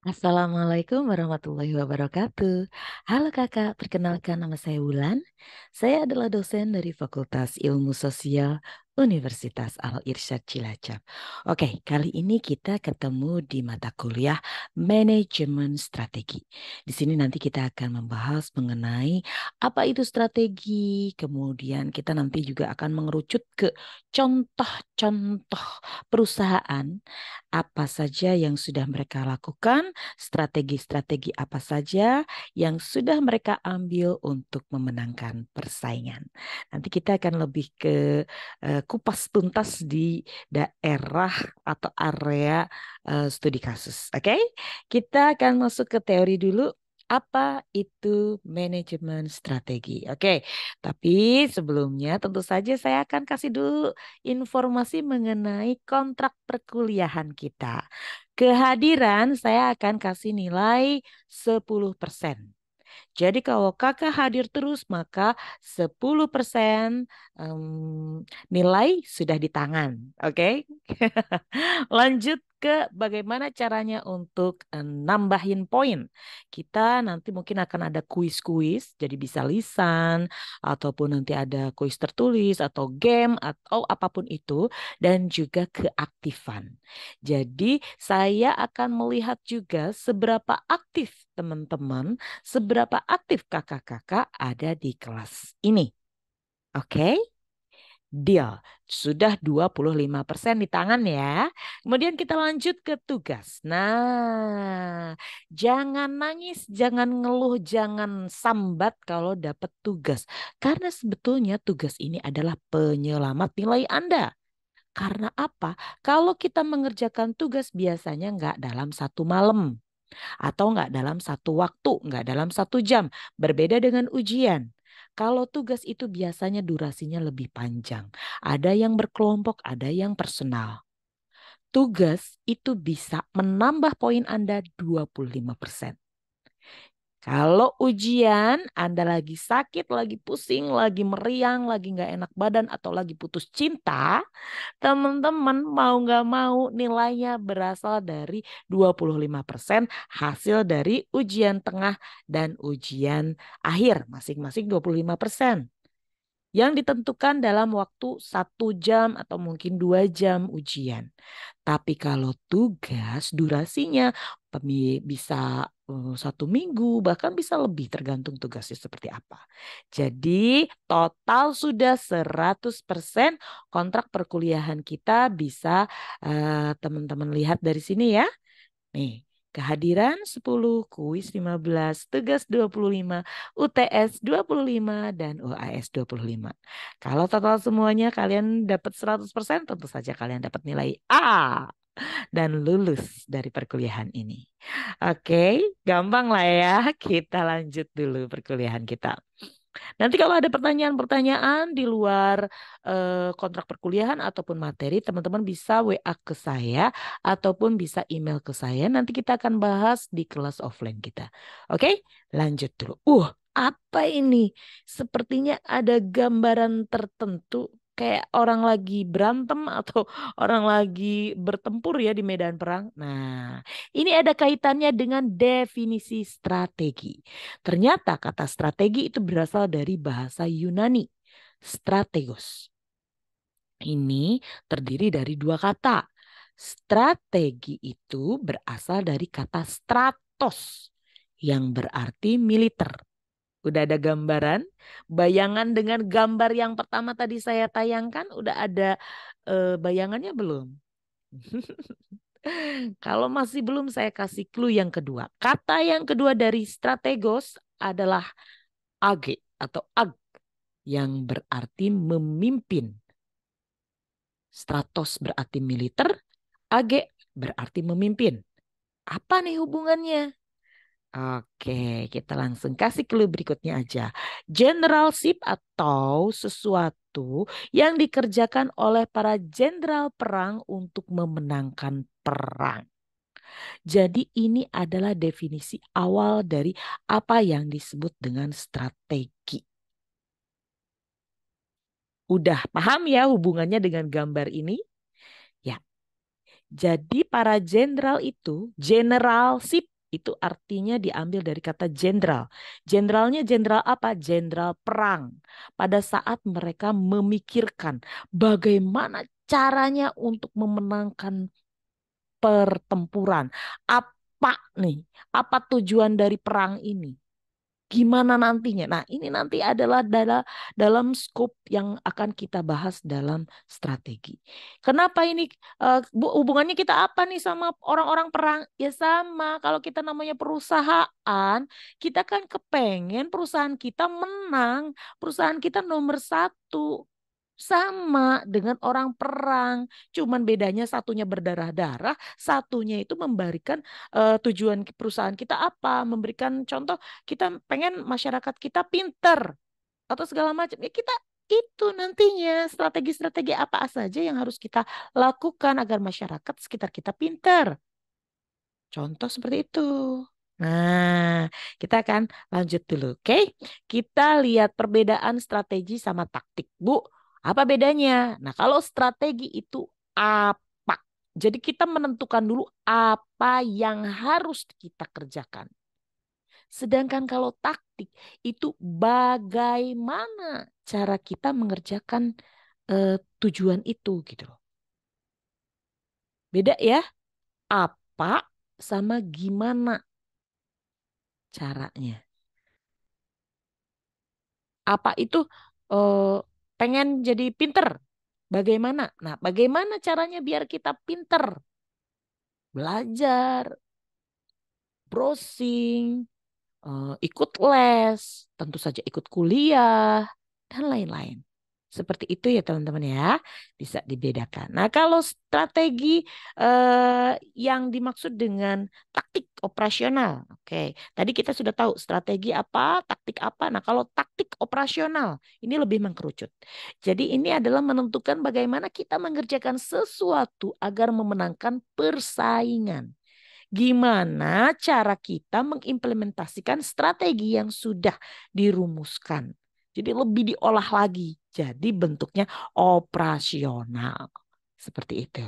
Assalamualaikum warahmatullahi wabarakatuh. Halo kakak, perkenalkan nama saya Wulan. Saya adalah dosen dari Fakultas Ilmu Sosial Universitas Al-Irsyad Cilacap. Oke, kali ini kita ketemu di mata kuliah Manajemen Strategi. Di sini nanti kita akan membahas mengenai apa itu strategi, kemudian kita nanti juga akan mengerucut ke contoh-contoh perusahaan apa saja yang sudah mereka lakukan, strategi-strategi apa saja yang sudah mereka ambil untuk memenangkan persaingan. Nanti kita akan lebih ke kupas tuntas di daerah atau area studi kasus. Oke, kita akan masuk ke teori dulu. Apa itu manajemen strategi? Oke, tapi sebelumnya tentu saja saya akan kasih dulu informasi mengenai kontrak perkuliahan kita. Kehadiran saya akan kasih nilai 10%. Jadi kalau kakak hadir terus maka 10% nilai sudah di tangan. Oke? Lanjut ke bagaimana caranya untuk nambahin poin. Kita nanti mungkin akan ada kuis-kuis, jadi bisa lisan, ataupun nanti ada kuis tertulis, atau game, atau apapun itu, dan juga keaktifan. Jadi saya akan melihat juga seberapa aktif teman-teman, seberapa aktif kakak-kakak ada di kelas ini. Oke? Deal. Sudah 25% di tangan ya. Kemudian kita lanjut ke tugas. Nah, jangan nangis, jangan ngeluh, jangan sambat kalau dapat tugas. Karena sebetulnya tugas ini adalah penyelamat nilai Anda. Karena apa? Kalau kita mengerjakan tugas biasanya nggak dalam satu malam atau nggak dalam satu waktu, nggak dalam satu jam. Berbeda dengan ujian. Kalau tugas itu biasanya durasinya lebih panjang. Ada yang berkelompok, ada yang personal. Tugas itu bisa menambah poin Anda 25%. Kalau ujian Anda lagi sakit, lagi pusing, lagi meriang, lagi nggak enak badan, atau lagi putus cinta, teman-teman mau nggak mau nilainya berasal dari 25% hasil dari ujian tengah dan ujian akhir masing-masing 25%. Yang ditentukan dalam waktu 1 jam atau mungkin 2 jam ujian. Tapi kalau tugas durasinya bisa 1 minggu bahkan bisa lebih tergantung tugasnya seperti apa. Jadi total sudah 100% kontrak perkuliahan kita bisa teman-teman lihat dari sini ya. Nih, kehadiran 10, kuis 15, tugas 25, UTS 25, dan UAS 25. Kalau total semuanya kalian dapat 100%, tentu saja kalian dapat nilai A dan lulus dari perkuliahan ini. Oke, gampang lah ya. Kita lanjut dulu perkuliahan kita. Nanti kalau ada pertanyaan-pertanyaan di luar kontrak perkuliahan ataupun materi, teman-teman bisa WA ke saya ataupun bisa email ke saya. Nanti kita akan bahas di kelas offline kita. Oke, lanjut dulu. Apa ini? Sepertinya ada gambaran tertentu kayak orang lagi berantem atau orang lagi bertempur ya di medan perang. Nah, ini ada kaitannya dengan definisi strategi. Ternyata kata strategi itu berasal dari bahasa Yunani, strategos. Ini terdiri dari dua kata. Strategi itu berasal dari kata stratos yang berarti militer. Udah ada gambaran, bayangan dengan gambar yang pertama tadi saya tayangkan, udah ada bayangannya belum? Kalau masih belum saya kasih clue yang kedua. Kata yang kedua dari strategos adalah age atau ag yang berarti memimpin. Stratos berarti militer, age berarti memimpin. Apa nih hubungannya? Oke, kita langsung kasih clue berikutnya aja. Generalship atau sesuatu yang dikerjakan oleh para jenderal perang untuk memenangkan perang. Jadi ini adalah definisi awal dari apa yang disebut dengan strategi. Udah paham ya hubungannya dengan gambar ini? Ya, Jadi para jenderal itu, generalship itu artinya diambil dari kata jenderal. Jenderalnya jenderal apa? Jenderal perang. Pada saat mereka memikirkan bagaimana caranya untuk memenangkan pertempuran. Apa nih? Apa tujuan dari perang ini? Gimana nantinya? Nah, ini nanti adalah dalam skop yang akan kita bahas dalam strategi. Kenapa ini hubungannya kita apa nih sama orang-orang perang? Ya sama, kalau kita namanya perusahaan, kita kan kepengen perusahaan kita menang, perusahaan kita nomor satu. Sama dengan orang perang, cuman bedanya satunya berdarah-darah, satunya itu memberikan tujuan perusahaan kita apa? Memberikan contoh kita pengen masyarakat kita pinter atau segala macam. Ya kita itu nantinya strategi-strategi apa saja yang harus kita lakukan agar masyarakat sekitar kita pinter. Contoh seperti itu. Nah, kita akan lanjut dulu, oke? Kita lihat perbedaan strategi sama taktik, Bu. Apa bedanya? Nah, kalau strategi itu apa? Jadi kita menentukan dulu apa yang harus kita kerjakan. Sedangkan kalau taktik itu bagaimana cara kita mengerjakan tujuan itu gitu loh. Beda ya, apa sama gimana caranya. Apa itu eh, pengen jadi pinter? Bagaimana? Nah, bagaimana caranya biar kita pinter? Belajar, browsing, ikut les, tentu saja ikut kuliah, dan lain-lain. Seperti itu ya teman-teman ya, bisa dibedakan. Nah kalau strategi yang dimaksud dengan taktik operasional, oke. Tadi kita sudah tahu strategi apa, taktik apa. Nah kalau taktik operasional ini lebih mengkerucut. Jadi ini adalah menentukan bagaimana kita mengerjakan sesuatu agar memenangkan persaingan. Gimana cara kita mengimplementasikan strategi yang sudah dirumuskan. Jadi lebih diolah lagi. Jadi bentuknya operasional. Seperti itu.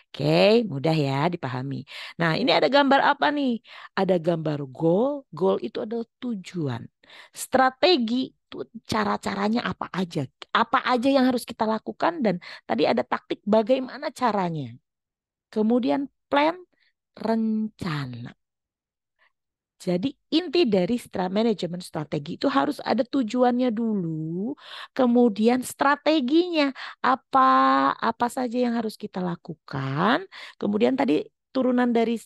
Oke, mudah ya dipahami. Nah, ini ada gambar apa nih? Ada gambar goal. Goal itu adalah tujuan. Strategi itu cara-caranya apa aja. Apa aja yang harus kita lakukan dan tadi ada taktik bagaimana caranya. Kemudian plan rencana. Jadi inti dari manajemen strategi itu harus ada tujuannya dulu, kemudian strateginya apa apa saja yang harus kita lakukan, kemudian tadi turunan dari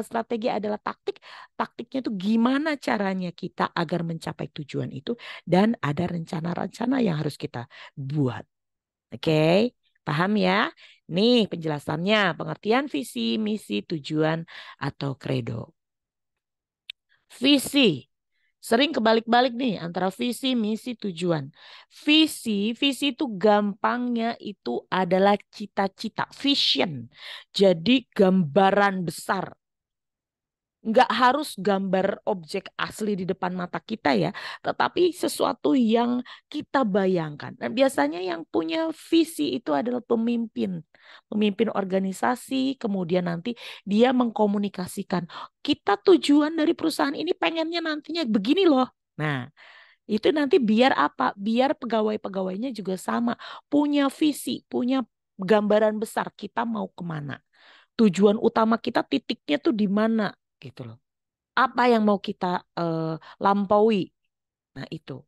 strategi adalah taktik, taktiknya itu gimana caranya kita agar mencapai tujuan itu dan ada rencana-rencana yang harus kita buat. Oke, paham ya? Nih penjelasannya, pengertian visi, misi, tujuan atau kredo. Visi. Sering kebalik-balik nih antara visi, misi, tujuan. Visi itu gampangnya itu adalah cita-cita, vision. Jadi gambaran besar. Nggak harus gambar objek asli di depan mata kita ya, tetapi sesuatu yang kita bayangkan. Dan biasanya yang punya visi itu adalah pemimpin, pemimpin organisasi, kemudian nanti dia mengkomunikasikan, kita tujuan dari perusahaan ini pengennya nantinya begini loh. Nah, itu nanti biar apa? Biar pegawai-pegawainya juga sama, punya visi, punya gambaran besar kita mau kemana. Tujuan utama kita titiknya tuh di mana gitu loh. Apa yang mau kita lampaui. Nah, itu.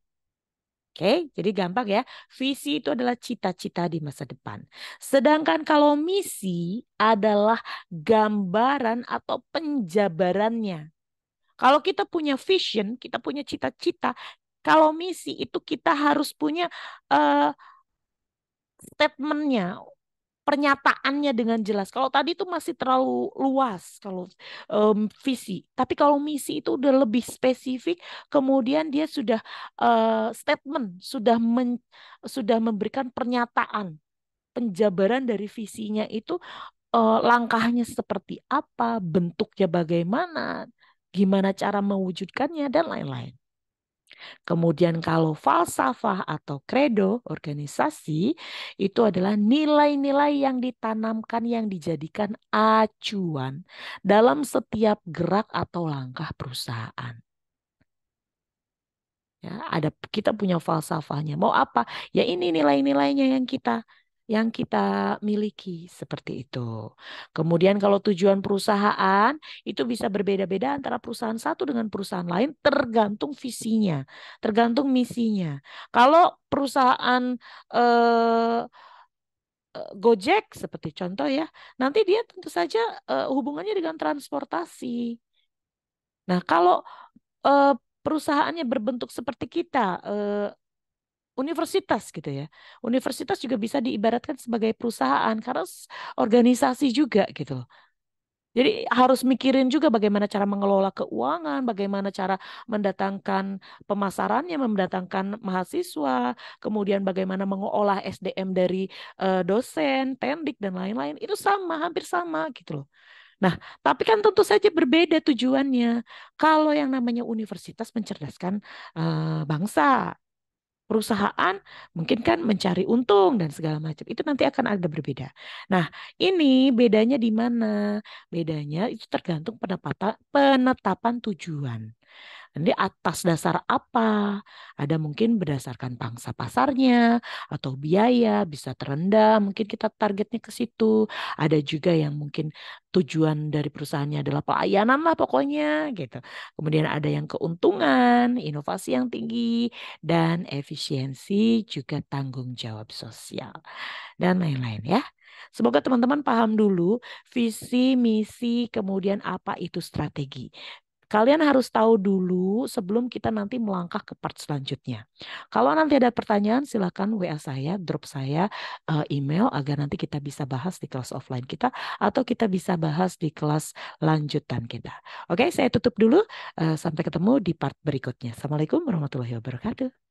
Oke, jadi gampang ya. Visi itu adalah cita-cita di masa depan. Sedangkan kalau misi adalah gambaran atau penjabarannya. Kalau kita punya vision, kita punya cita-cita. Kalau misi itu kita harus punya eh, statementnya, pernyataannya dengan jelas. Kalau tadi itu masih terlalu luas kalau visi. Tapi kalau misi itu udah lebih spesifik, kemudian dia sudah statement, sudah memberikan pernyataan, penjabaran dari visinya itu langkahnya seperti apa, bentuknya bagaimana, gimana cara mewujudkannya dan lain-lain. Kemudian kalau falsafah atau kredo organisasi itu adalah nilai-nilai yang ditanamkan yang dijadikan acuan dalam setiap gerak atau langkah perusahaan. Ya, kita punya falsafahnya. Mau apa? Ya ini nilai-nilainya yang kita miliki seperti itu. Kemudian kalau tujuan perusahaan itu bisa berbeda-beda antara perusahaan satu dengan perusahaan lain tergantung visinya, tergantung misinya. Kalau perusahaan eh, Gojek seperti contoh ya, nanti dia tentu saja hubungannya dengan transportasi. Nah, kalau eh, perusahaannya berbentuk seperti kita, universitas gitu ya. Universitas juga bisa diibaratkan sebagai perusahaan karena organisasi juga gitu loh. Jadi harus mikirin juga bagaimana cara mengelola keuangan, bagaimana cara mendatangkan pemasarannya, mendatangkan mahasiswa, kemudian bagaimana mengolah SDM dari dosen, tendik dan lain-lain. Itu sama, hampir sama gitu loh. Nah, tapi kan tentu saja berbeda tujuannya. Kalau yang namanya universitas mencerdaskan bangsa, perusahaan mungkin kan mencari untung dan segala macam. Itu nanti akan ada berbeda. Nah, ini bedanya di mana? Bedanya itu tergantung penetapan tujuan. Nanti atas dasar apa? Ada mungkin berdasarkan pangsa pasarnya atau biaya bisa terendah, mungkin kita targetnya ke situ. Ada juga yang mungkin tujuan dari perusahaannya adalah pelayanan lah pokoknya gitu. Kemudian ada yang keuntungan, inovasi yang tinggi, dan efisiensi juga tanggung jawab sosial dan lain-lain ya. Semoga teman-teman paham dulu visi, misi, kemudian apa itu strategi. Kalian harus tahu dulu sebelum kita nanti melangkah ke part selanjutnya. Kalau nanti ada pertanyaan, silakan WA saya, drop saya email agar nanti kita bisa bahas di kelas offline kita atau kita bisa bahas di kelas lanjutan kita. Oke, saya tutup dulu. Sampai ketemu di part berikutnya. Assalamualaikum warahmatullahi wabarakatuh.